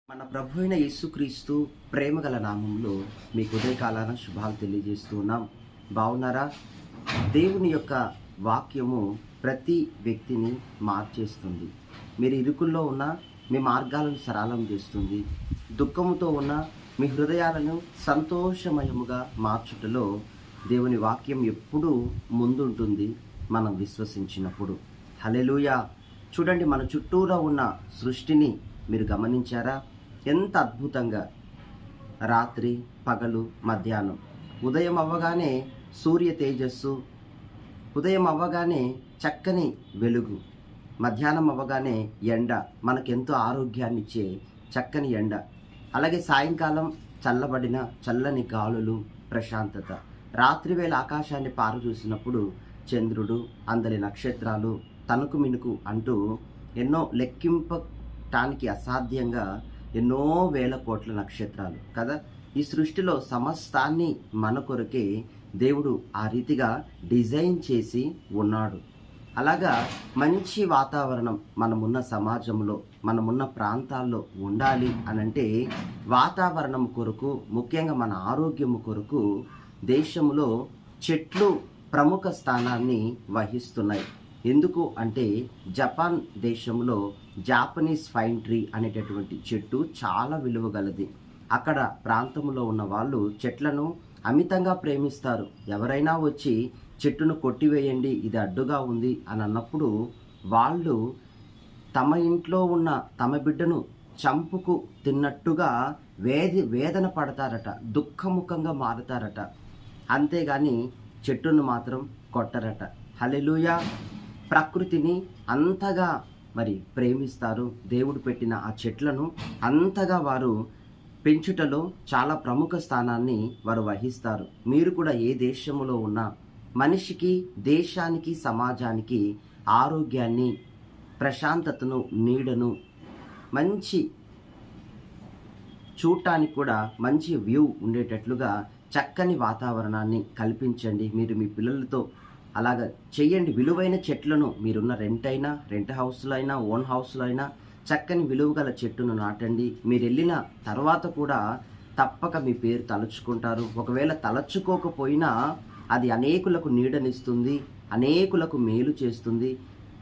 మన ప్రభు అయిన యేసుక్రీస్తు ప్రేమగల నామంలో మీకు ఉదయకాలాన శుభాలు తెలియజేస్తూ ఉన్నాం. బాగున్నారా? దేవుని యొక్క వాక్యము ప్రతి వ్యక్తిని మార్చేస్తుంది. మీరు ఇరుకుల్లో ఉన్న మీ మార్గాలను సరళం చేస్తుంది. దుఃఖముతో ఉన్న మీ హృదయాలను సంతోషమయముగా మార్చుటలో దేవుని వాక్యం ఎప్పుడూ ముందుంటుంది మనం విశ్వసించినప్పుడు. హల్లెలూయా! చూడండి, మన చుట్టూరా ఉన్న సృష్టిని మీరు గమనించారా? ఎంత అద్భుతంగా రాత్రి, పగలు, మధ్యాహ్నం, ఉదయం అవ్వగానే సూర్య తేజస్సు, ఉదయం అవ్వగానే చక్కని వెలుగు, మధ్యాహ్నం అవ్వగానే ఎండ, మనకెంతో ఆరోగ్యాన్ని ఇచ్చే చక్కని ఎండ, అలాగే సాయంకాలం చల్లబడిన చల్లని గాలులు, ప్రశాంతత, రాత్రివేళ ఆకాశాన్ని పారు చూసినప్పుడు చంద్రుడు, అందరి నక్షత్రాలు తణుకు మినుకు అంటూ ఎన్నో లెక్కింపటానికి అసాధ్యంగా ఎన్నో వేల కోట్ల నక్షత్రాలు కదా. ఈ సృష్టిలో సమస్తాన్ని మన కొరకే దేవుడు ఆ రీతిగా డిజైన్ చేసి ఉన్నాడు. అలాగా మంచి వాతావరణం మనమున్న సమాజంలో, మనమున్న ప్రాంతాల్లో ఉండాలి అనంటే వాతావరణం కొరకు, ముఖ్యంగా మన ఆరోగ్యము కొరకు దేశంలో చెట్లు ప్రముఖ స్థానాన్ని వహిస్తున్నాయి. ఎందుకు అంటే జపాన్ దేశంలో జాపనీస్ ఫైన్ ట్రీ అనేటటువంటి చెట్టు చాలా విలువ గలది. అక్కడ ప్రాంతంలో ఉన్న వాళ్ళు చెట్లను అమితంగా ప్రేమిస్తారు. ఎవరైనా వచ్చి చెట్టును కొట్టివేయండి, ఇది అడ్డుగా ఉంది అని అన్నప్పుడు వాళ్ళు తమ ఇంట్లో ఉన్న తమ బిడ్డను చంపుకు తిన్నట్టుగా వేదన పడతారట, దుఃఖముఖంగా మారుతారట. అంతేగాని చెట్టును మాత్రం కొట్టరట. హల్లెలూయా! ప్రకృతిని అంతగా ప్రేమిస్తారు. దేవుడు పెట్టిన ఆ చెట్లను అంతగా వారు పెంచుటలో చాలా ప్రముఖ స్థానాన్ని వారు వహిస్తారు. మీరు కూడా ఏ దేశంలో ఉన్నా మనిషికి, దేశానికి, సమాజానికి ఆరోగ్యాన్ని, ప్రశాంతతను, నీడను, మంచి చూడటానికి కూడా మంచి వ్యూ ఉండేటట్లుగా చక్కని వాతావరణాన్ని కల్పించండి. మీరు మీ పిల్లలతో అలాగ చెయ్యండి. విలువైన చెట్లను మీరున్న రెంట్ హౌస్లో అయినా, ఓన్ హౌస్లో అయినా చక్కని విలువ గల చెట్టును నాటండి. మీరు వెళ్ళిన తర్వాత కూడా తప్పక మీ పేరు తలుచుకుంటారు. ఒకవేళ తలచుకోకపోయినా అది అనేకులకు నీడనిస్తుంది, అనేకులకు మేలు చేస్తుంది.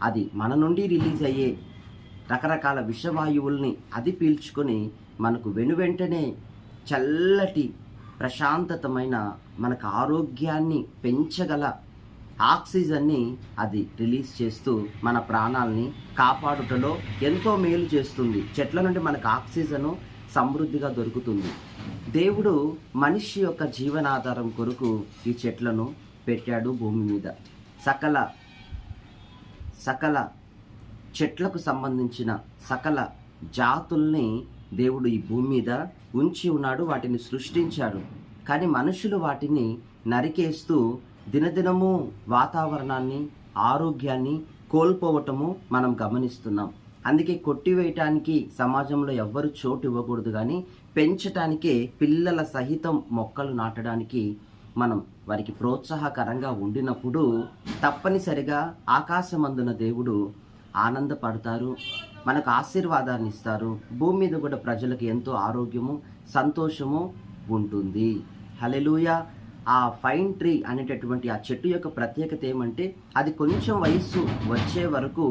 అది మన నుండి రిలీజ్ అయ్యే రకరకాల విషవాయువుల్ని అది పీల్చుకొని మనకు వెనువెంటనే చల్లటి ప్రశాంతతమైన, మనకు ఆరోగ్యాన్ని పెంచగల ఆక్సిజన్ని అది రిలీజ్ చేస్తూ మన ప్రాణాలని కాపాడుటలో ఎంతో మేలు చేస్తుంది. చెట్ల నుండి మనకు ఆక్సిజను సమృద్ధిగా దొరుకుతుంది. దేవుడు మనిషి యొక్క జీవనాధారం కొరకు ఈ చెట్లను పెట్టాడు భూమి మీద. సకల చెట్లకు సంబంధించిన సకల జాతుల్ని దేవుడు ఈ భూమి మీద ఉంచి ఉన్నాడు, వాటిని సృష్టించాడు. కానీ మనుషులు వాటిని నరికేస్తూ దినదినము వాతావరణాన్ని, ఆరోగ్యాన్ని కోల్పోవటము మనం గమనిస్తున్నాం. అందుకే కొట్టివేయటానికి సమాజంలో ఎవ్వరు చోటు ఇవ్వకూడదు, కానీ పెంచటానికే పిల్లల సహితం మొక్కలు నాటడానికి మనం వారికి ప్రోత్సాహకరంగా ఉండినప్పుడు తప్పనిసరిగా ఆకాశమందున దేవుడు ఆనందపడతారు, మనకు ఆశీర్వాదాన్ని ఇస్తారు. భూమి మీద కూడా ప్రజలకు ఎంతో ఆరోగ్యము, సంతోషము ఉంటుంది. హల్లెలూయా! ఆ ఫైన్ ట్రీ అనేటటువంటి ఆ చెట్టు యొక్క ప్రత్యేకత ఏమంటే అది కొంచెం వయస్సు వచ్చే వరకు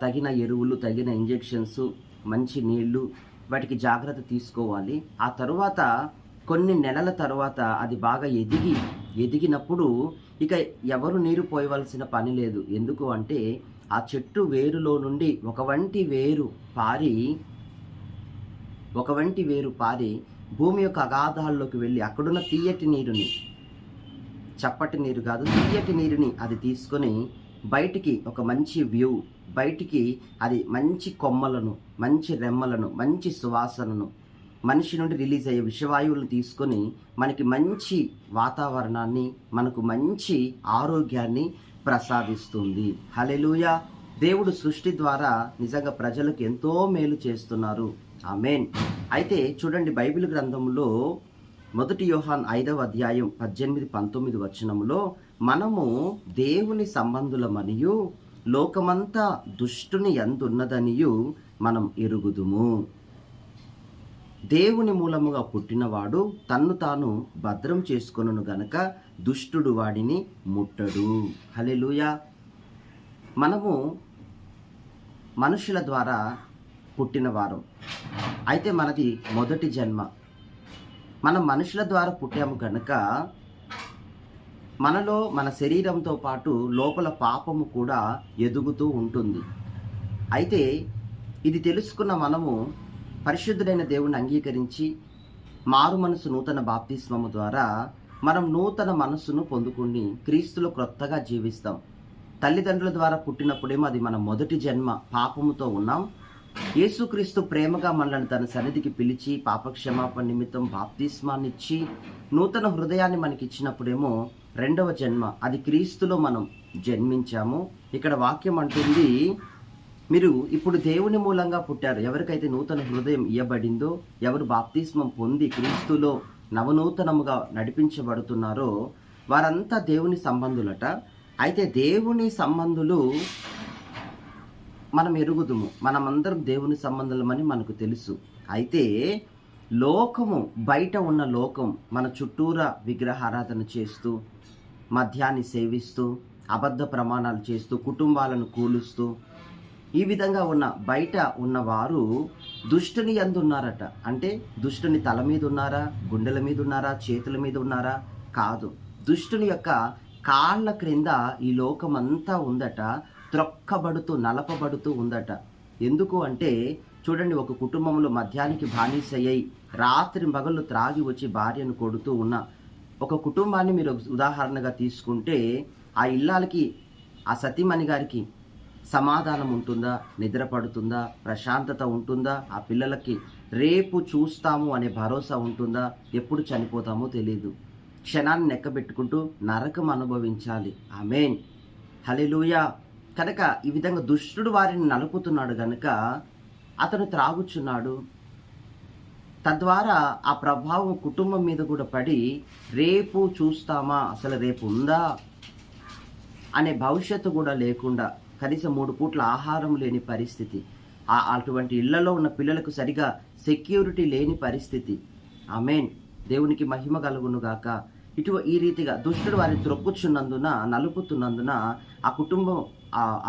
తగిన ఎరువులు, తగిన ఇంజెక్షన్స్, మంచి నీళ్లు, వాటికి జాగ్రత్త తీసుకోవాలి. ఆ తరువాత కొన్ని నెలల తర్వాత అది బాగా ఎదిగినప్పుడు ఇక ఎవరు నీరు పోయవలసిన పని లేదు. ఎందుకు అంటే ఆ చెట్టు వేరులో నుండి ఒక వంటి వేరు పారి భూమి యొక్క అగాధాల్లోకి వెళ్ళి అక్కడున్న తీయటి నీరుని, చప్పటి నీరు కాదు, తీయటి నీరుని అది తీసుకొని బయటికి ఒక మంచి వ్యూ, బయటికి అది మంచి కొమ్మలను, మంచి రెమ్మలను, మంచి సువాసనను, మనిషి నుండి రిలీజ్ అయ్యే విషవాయువులను తీసుకొని మనకి మంచి వాతావరణాన్ని, మనకు మంచి ఆరోగ్యాన్ని ప్రసాదిస్తుంది. హల్లెలూయా! దేవుడు సృష్టి ద్వారా నిజంగా ప్రజలకు ఎంతో మేలు చేస్తున్నారు. ఆమేన్. అయితే చూడండి, బైబిల్ గ్రంథంలో 1 యోహాను 5వ అధ్యాయం 18-19 వచనములో మనము దేవుని సంబంధులమనియు లోకమంతా దుష్టుని యందున్నదనియు మనం ఎరుగుదుము. దేవుని మూలముగా పుట్టినవాడు తన్ను తాను భద్రం చేసుకొనును గనక దుష్టుడు వాడిని ముట్టడు. హల్లెలూయా. మనము మనుషుల ద్వారా పుట్టిన వారం. అయితే మనది మొదటి జన్మ. మనం మనుషుల ద్వారా పుట్టాము కనుక మనలో మన శరీరంతో పాటు లోపల పాపము కూడా ఎదుగుతూ ఉంటుంది. అయితే ఇది తెలుసుకున్న మనము పరిశుద్ధుడైన దేవుణ్ణి అంగీకరించి మారు మనసు నూతన బాప్తిస్మము ద్వారా మనం నూతన మనస్సును పొందుకుని క్రీస్తులో క్రొత్తగా జీవిస్తాం. తల్లిదండ్రుల ద్వారా పుట్టినప్పుడేమో అది మన మొదటి జన్మ, పాపముతో ఉన్నాం. యేసుక్రీస్తు ప్రేమగా మనల్ని తన సన్నిధికి పిలిచి పాపక్షమాపణ నిమిత్తం బాప్తిస్మాన్ని ఇచ్చి నూతన హృదయాన్ని మనకి ఇచ్చినప్పుడేమో రెండవ జన్మ, అది క్రీస్తులో మనం జన్మించాము. ఇక్కడ వాక్యం అంటుంది, మీరు ఇప్పుడు దేవుని మూలంగా పుట్టారు. ఎవరికైతే నూతన హృదయం ఇవ్వబడిందో, ఎవరు బాప్తిస్మం పొంది క్రీస్తులో నవనూతనముగా నడిపించబడుతున్నారో వారంతా దేవుని సంబంధులట. అయితే దేవుని సంబంధులు మనం ఎరుగుదుము, మనమందరం దేవుని సంబంధులమని మనకు తెలుసు. అయితే లోకము, బయట ఉన్న లోకం మన చుట్టూరా విగ్రహారాధన చేస్తూ, మద్యాన్ని సేవిస్తూ, అబద్ధ ప్రమాణాలు చేస్తూ, కుటుంబాలను కూలుస్తూ, ఈ విధంగా ఉన్న బయట ఉన్నవారు దుష్టుని యందు ఉన్నారట. అంటే దుష్టుని తల మీద ఉన్నారా, గుండెల మీద ఉన్నారా, చేతుల మీద ఉన్నారా? కాదు, దుష్టుని యొక్క కాళ్ళ క్రింద ఈ లోకమంతా ఉందట. త్రొక్కబడుతూ నలపబడుతూ ఉందట. ఎందుకు అంటే చూడండి, ఒక కుటుంబంలో మద్యానికి బానిసయ్యి రాత్రి మగళ్ళు త్రాగి వచ్చి భార్యను కొడుతూ ఉన్న ఒక కుటుంబాన్ని మీరు ఉదాహరణగా తీసుకుంటే, ఆ ఇల్లాలకి, ఆ సతీమణి గారికి సమాధానం ఉంటుందా? నిద్ర పడుతుందా? ప్రశాంతత ఉంటుందా? ఆ పిల్లలకి రేపు చూస్తాము అనే భరోసా ఉంటుందా? ఎప్పుడు చనిపోతామో తెలియదు. క్షణాన్ని నెక్కబెట్టుకుంటూ నరకం అనుభవించాలి. ఆమేన్, హల్లెలూయా. కనుక ఈ విధంగా దుష్టుడు వారిని నలుపుతున్నాడు గనుక అతను త్రాగుచున్నాడు. తద్వారా ఆ ప్రభావం కుటుంబం మీద కూడా పడి రేపు చూస్తామా, అసలు రేపు ఉందా అనే భవిష్యత్తు కూడా లేకుండా, కనీసం 3 పూట్ల ఆహారం లేని పరిస్థితి, అటువంటి ఇళ్లలో ఉన్న పిల్లలకు సరిగా సెక్యూరిటీ లేని పరిస్థితి. ఆమేన్, దేవునికి మహిమ కలుగును గాక. ఈ రీతిగా దుష్టుడు వారిని త్రొక్కుచున్నందున, నలుపుతున్నందున ఆ కుటుంబం,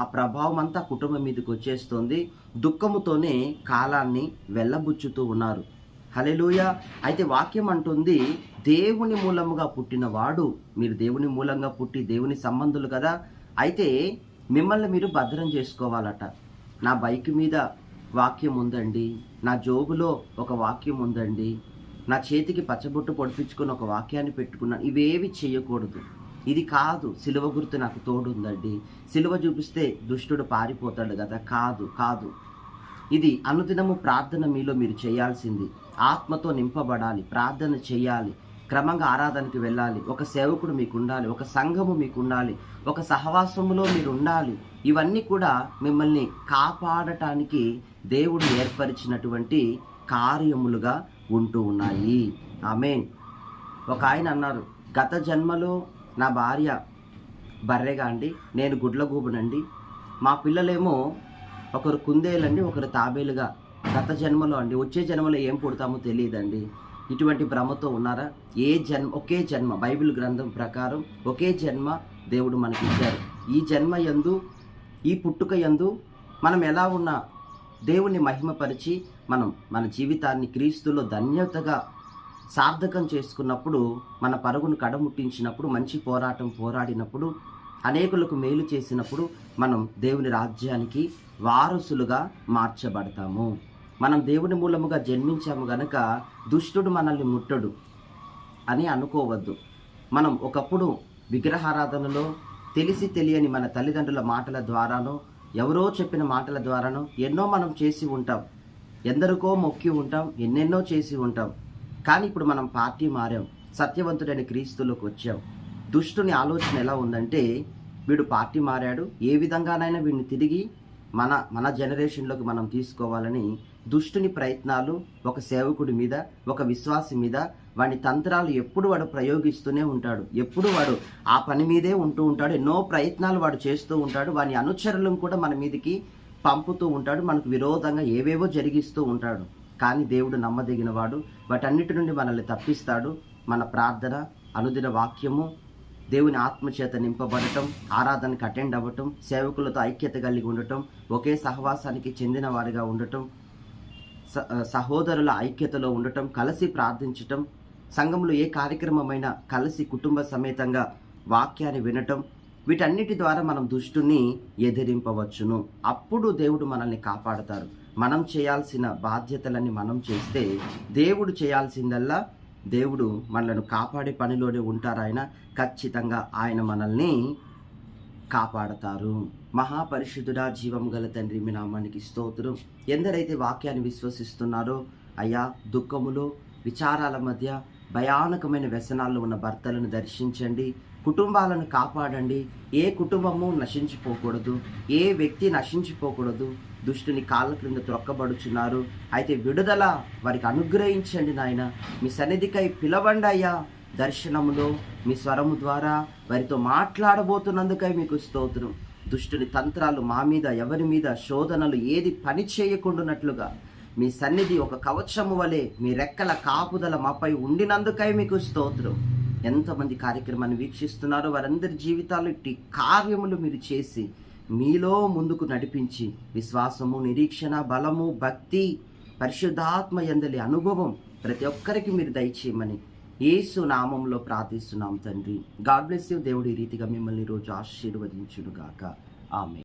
ఆ ప్రభావం అంతా కుటుంబం మీదకి వచ్చేస్తుంది. దుఃఖముతోనే కాలాన్ని వెళ్ళబుచ్చుతూ ఉన్నారు. హల్లెలూయా. అయితే వాక్యం అంటుంది, దేవుని మూలముగా పుట్టిన వాడు, మీరు దేవుని మూలంగా పుట్టి దేవుని సంబంధులు కదా, అయితే మిమ్మల్ని మీరు భద్రం చేసుకోవాలట. నా బైక్ మీద వాక్యం ఉందండి, నా జోబులో ఒక వాక్యం ఉందండి, నా చేతికి పచ్చబొట్టు పొడిపించుకుని ఒక వాక్యాన్ని పెట్టుకున్నాను, ఇవేవి చేయకూడదు. ఇది కాదు, సిలువ గుర్తు నాకు తోడుందండి, సిలువ చూపిస్తే దుష్టుడు పారిపోతాడు కదా, కాదు కాదు. ఇది అనుదినము ప్రార్థన మీలో మీరు చేయాల్సింది. ఆత్మతో నింపబడాలి, ప్రార్థన చేయాలి, క్రమంగా ఆరాధనకి వెళ్ళాలి, ఒక సేవకుడు మీకు ఉండాలి, ఒక సంఘము మీకు ఉండాలి, ఒక సహవాసములో మీరు ఉండాలి. ఇవన్నీ కూడా మిమ్మల్ని కాపాడటానికి దేవుడు ఏర్పరిచినటువంటి కార్యములుగా ఉంటూ ఉన్నాయి. ఆమేన్. ఒక ఆయన అన్నారు, గత జన్మలో నా భార్య బర్రెగా అండి, నేను గుడ్లగూబనండి, మా పిల్లలేమో ఒకరు కుందేలండి, ఒకరు తాబేలుగా, గత జన్మలో అండి, వచ్చే జన్మలో ఏం పుడతామో తెలియదండి. ఇటువంటి భ్రమతో ఉన్నారా? ఒకే జన్మ, బైబిల్ గ్రంథం ప్రకారం ఒకే జన్మ దేవుడు మనకి ఇచ్చారు. ఈ జన్మ యందు, ఈ పుట్టుక యందు మనం ఎలా ఉన్నా దేవుణ్ణి మహిమపరిచి మనం మన జీవితాన్ని క్రీస్తులో ధన్యతగా సార్థకం చేసుకున్నప్పుడు, మన పరుగును కడముట్టించినప్పుడు, మంచి పోరాటం పోరాడినప్పుడు, అనేకులకు మేలు చేసినప్పుడు మనం దేవుని రాజ్యానికి వారసులుగా మార్చబడతాము. మనం దేవుని మూలముగా జన్మించాము గనక దుష్టుడు మనల్ని ముట్టడు అని అనుకోవద్దు. మనం ఒకప్పుడు విగ్రహారాధనలో తెలిసి తెలియని మన తల్లిదండ్రుల మాటల ద్వారానో, ఎవరో చెప్పిన మాటల ద్వారానో ఎన్నో మనం చేసి ఉంటాం, ఎందరికో మొక్కి ఉంటాం, ఎన్నెన్నో చేసి ఉంటాం. కానీ ఇప్పుడు మనం పార్టీ మారాం, సత్యవంతుడైన క్రీస్తులోకి వచ్చాం. దుష్టుని ఆలోచన ఎలా ఉందంటే, వీడు పార్టీ మారాడు, ఏ విధంగానైనా వీడిని తిరిగి మన జనరేషన్లోకి మనం తీసుకోవాలని దుష్టుని ప్రయత్నాలు ఒక సేవకుడి మీద, ఒక విశ్వాసి మీద, వాడి తంత్రాలు ఎప్పుడు వాడు ప్రయోగిస్తూనే ఉంటాడు. ఎప్పుడు వాడు ఆ పని మీదే ఉంటూ ఉంటాడు. ఎన్నో ప్రయత్నాలు వాడు చేస్తూ ఉంటాడు. వాని అనుచరులను కూడా మన మీదకి పంపుతూ ఉంటాడు. మనకు విరోధంగా ఏవేవో జరిగిస్తూ ఉంటాడు. కానీ దేవుడు నమ్మదగినవాడు. వాటన్నిటి నుండి మనల్ని తప్పిస్తాడు. మన ప్రార్థన, అనుదిన వాక్యము, దేవుని ఆత్మచేత నింపబడటం, ఆరాధనకు అటెండ్ అవ్వటం, సేవకులతో ఐక్యత కలిగి ఉండటం, ఒకే సహవాసానికి చెందిన వారిగా ఉండటం, సహోదరుల ఐక్యతలో ఉండటం, కలిసి ప్రార్థించటం, సంఘంలో ఏ కార్యక్రమమైనా కలిసి కుటుంబ సమేతంగా వాక్యాన్ని వినటం, వీటన్నిటి ద్వారా మనం దుష్టుని ఎదిరింపవచ్చును. అప్పుడు దేవుడు మనల్ని కాపాడతారు. మనం చేయాల్సిన బాధ్యతలన్నీ మనం చేస్తే దేవుడు చేయాల్సిందల్లా, దేవుడు మనల్ని కాపాడే పనిలోనే ఉంటారు. ఆయన ఖచ్చితంగా ఆయన మనల్ని కాపాడతారు. మహాపరిశుద్ధుడా, జీవం గల తండ్రి, మీ నామానికి స్తోత్రం. ఎందరైతే వాక్యాన్ని విశ్వసిస్తున్నారో అయ్యా, దుఃఖములు, విచారాల మధ్య, భయానకమైన వ్యసనాల్లో ఉన్న భర్తలను దర్శించండి, కుటుంబాలను కాపాడండి. ఏ కుటుంబము నశించిపోకూడదు, ఏ వ్యక్తి నశించిపోకూడదు. దుష్టుని కాళ్ళ క్రింద త్రొక్కబడుచున్నారు. అయితే విడుదల వారికి అనుగ్రహించండి నాయన. మీ సన్నిధికై పిలవండి అయ్యా. దర్శనములో మీ స్వరము ద్వారా వారితో మాట్లాడబోతున్నందుకై మీకు స్తోత్రం. దుష్టుని తంత్రాలు మా మీద, ఎవరి మీద, శోధనలు ఏది పని చేయకుండానట్లుగా మీ సన్నిధి ఒక కవచము వలె, మీ రెక్కల కాపుదల మాపై ఉండినందుకై మీకు స్తోత్రం. ఎంతమంది కార్యక్రమాన్ని వీక్షిస్తున్నారో వారందరి జీవితాల్లో ఇట్టి కార్యములు మీరు చేసి మీలో ముందుకు నడిపించి విశ్వాసము, నిరీక్షణ, బలము, భక్తి, పరిశుద్ధాత్మ యందలి అనుభవం ప్రతి ఒక్కరికి మీరు దయచేయమని యేసు నామంలో ప్రార్థిస్తున్నాం తండ్రి. God bless you. దేవుడు ఈ రీతిగా మిమ్మల్ని రోజు ఆశీర్వదించును గాక. ఆమేన్.